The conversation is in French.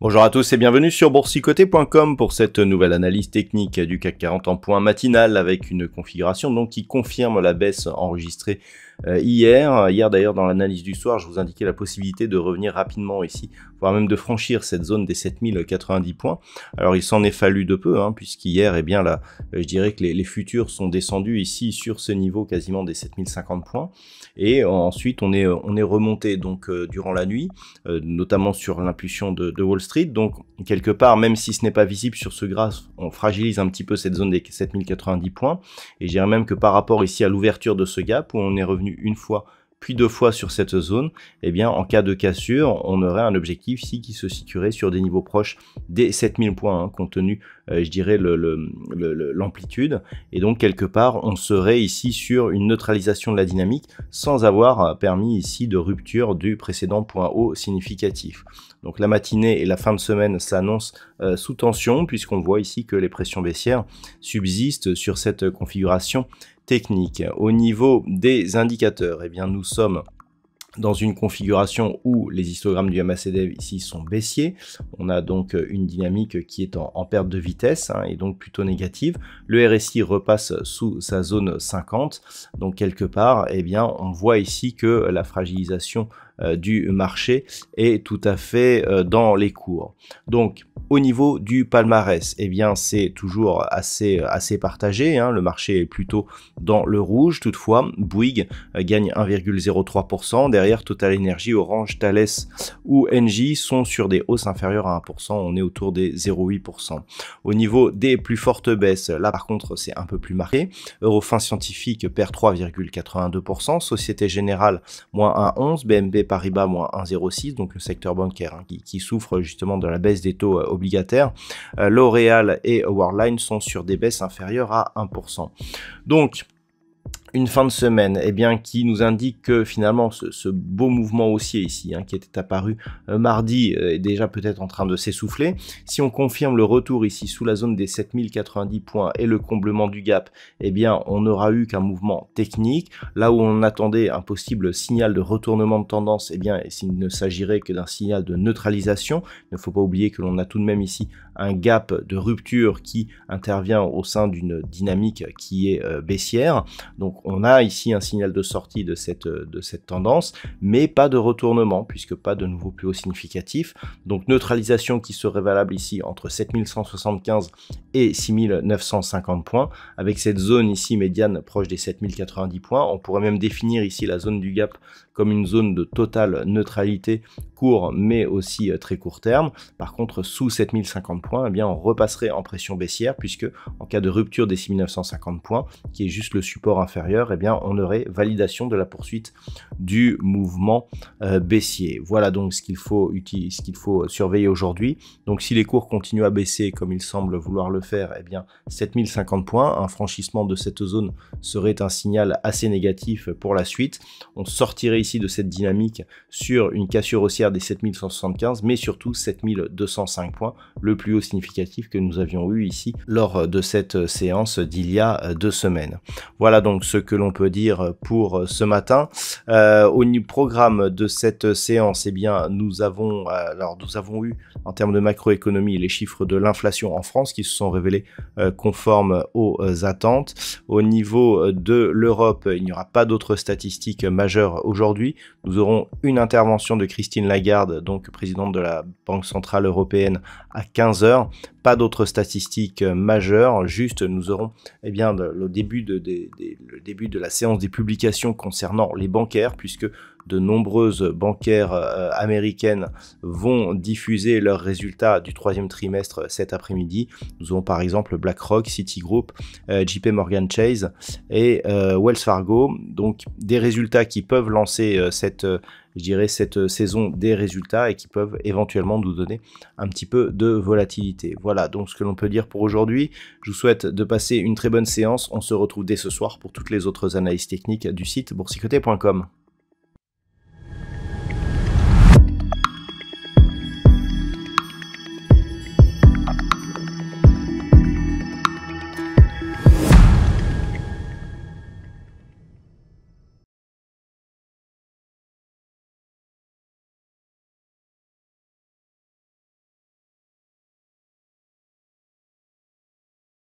Bonjour à tous et bienvenue sur boursicoté.com pour cette nouvelle analyse technique du CAC 40 en point matinal avec une configuration donc qui confirme la baisse enregistrée hier. Hier d'ailleurs dans l'analyse du soir, je vous indiquais la possibilité de revenir rapidement ici, voire même de franchir cette zone des 7090 points. Alors il s'en est fallu de peu, puisqu'hier, eh bien là, je dirais que les futurs sont descendus ici sur ce niveau quasiment des 7050 points. Et ensuite on est remonté donc durant la nuit, notamment sur l'impulsion de Wall Street. Donc quelque part, même si ce n'est pas visible sur ce graphe, on fragilise un petit peu cette zone des 7090 points. Et je dirais même que par rapport ici à l'ouverture de ce gap, où on est revenu une fois puis deux fois sur cette zone, eh bien en cas de cassure, on aurait un objectif ici qui se situerait sur des niveaux proches des 7000 points, compte tenu, je dirais, l'amplitude. Et donc quelque part, on serait ici sur une neutralisation de la dynamique sans avoir permis ici de rupture du précédent point haut significatif. Donc la matinée et la fin de semaine s'annoncent sous tension, puisqu'on voit ici que les pressions baissières subsistent sur cette configuration technique. Au niveau des indicateurs, eh bien nous sommes dans une configuration où les histogrammes du MACD ici sont baissiers. On a donc une dynamique qui est en perte de vitesse et donc plutôt négative. Le RSI repasse sous sa zone 50. Donc quelque part, eh bien, on voit ici que la fragilisation du marché est tout à fait dans les cours. Donc au niveau du palmarès, eh bien c'est toujours assez partagé. Le marché est plutôt dans le rouge. Toutefois, Bouygues gagne 1,03%. Derrière, Total Energy, Orange, Thales ou Engie sont sur des hausses inférieures à 1%. On est autour des 0,8%. Au niveau des plus fortes baisses, là par contre c'est un peu plus marqué. Eurofins Scientifique perd 3,82%. Société Générale moins 1,11%. BNP Paribas moins 1,06%. Donc le secteur bancaire qui souffre justement de la baisse des taux obligataires. L'Oréal et Worldline sont sur des baisses inférieures à 1%. Donc une fin de semaine qui nous indique que finalement ce beau mouvement haussier ici qui était apparu mardi est déjà peut-être en train de s'essouffler. Si on confirme le retour ici sous la zone des 7090 points et le comblement du gap, on n'aura eu qu'un mouvement technique. Là où on attendait un possible signal de retournement de tendance, s'il ne s'agirait que d'un signal de neutralisation. Il ne faut pas oublier que l'on a tout de même ici un gap de rupture qui intervient au sein d'une dynamique qui est baissière. Donc on a ici un signal de sortie de cette tendance, mais pas de retournement, puisque pas de nouveau plus haut significatif. Donc neutralisation qui serait valable ici entre 7175 et 6950 points, avec cette zone ici médiane proche des 7090 points. On pourrait même définir ici la zone du gap comme une zone de totale neutralité court, mais aussi très court terme. Par contre, sous 7050 points, on repasserait en pression baissière, puisque en cas de rupture des 6950 points, qui est juste le support inférieur, on aurait validation de la poursuite du mouvement baissier. Voilà donc ce qu'il faut surveiller aujourd'hui. Donc si les cours continuent à baisser comme il semble vouloir le faire, 7050 points, un franchissement de cette zone serait un signal assez négatif pour la suite. On sortirait ici de cette dynamique sur une cassure haussière des 7175, mais surtout 7205 points, le plus haut significatif que nous avions eu ici lors de cette séance d'il y a 2 semaines. Voilà donc ce que l'on peut dire pour ce matin. Au programme de cette séance, nous avons eu en termes de macroéconomie les chiffres de l'inflation en France qui se sont révélés conformes aux attentes. Au niveau de l'Europe, il n'y aura pas d'autres statistiques majeures aujourd'hui. Nous aurons une intervention de Christine Lagarde, donc présidente de la Banque Centrale Européenne, à 15 h. Pas d'autres statistiques majeures, juste nous aurons le début de la séance des publications concernant les bancaires, puisque de nombreuses bancaires américaines vont diffuser leurs résultats du 3e trimestre cet après-midi. Nous aurons par exemple BlackRock, Citigroup, JP Morgan Chase et Wells Fargo, donc des résultats qui peuvent lancer cette je dirais, cette saison des résultats et qui peuvent éventuellement nous donner un petit peu de volatilité. Voilà donc ce que l'on peut dire pour aujourd'hui. Je vous souhaite de passer une très bonne séance. On se retrouve dès ce soir pour toutes les autres analyses techniques du site boursicoté.com.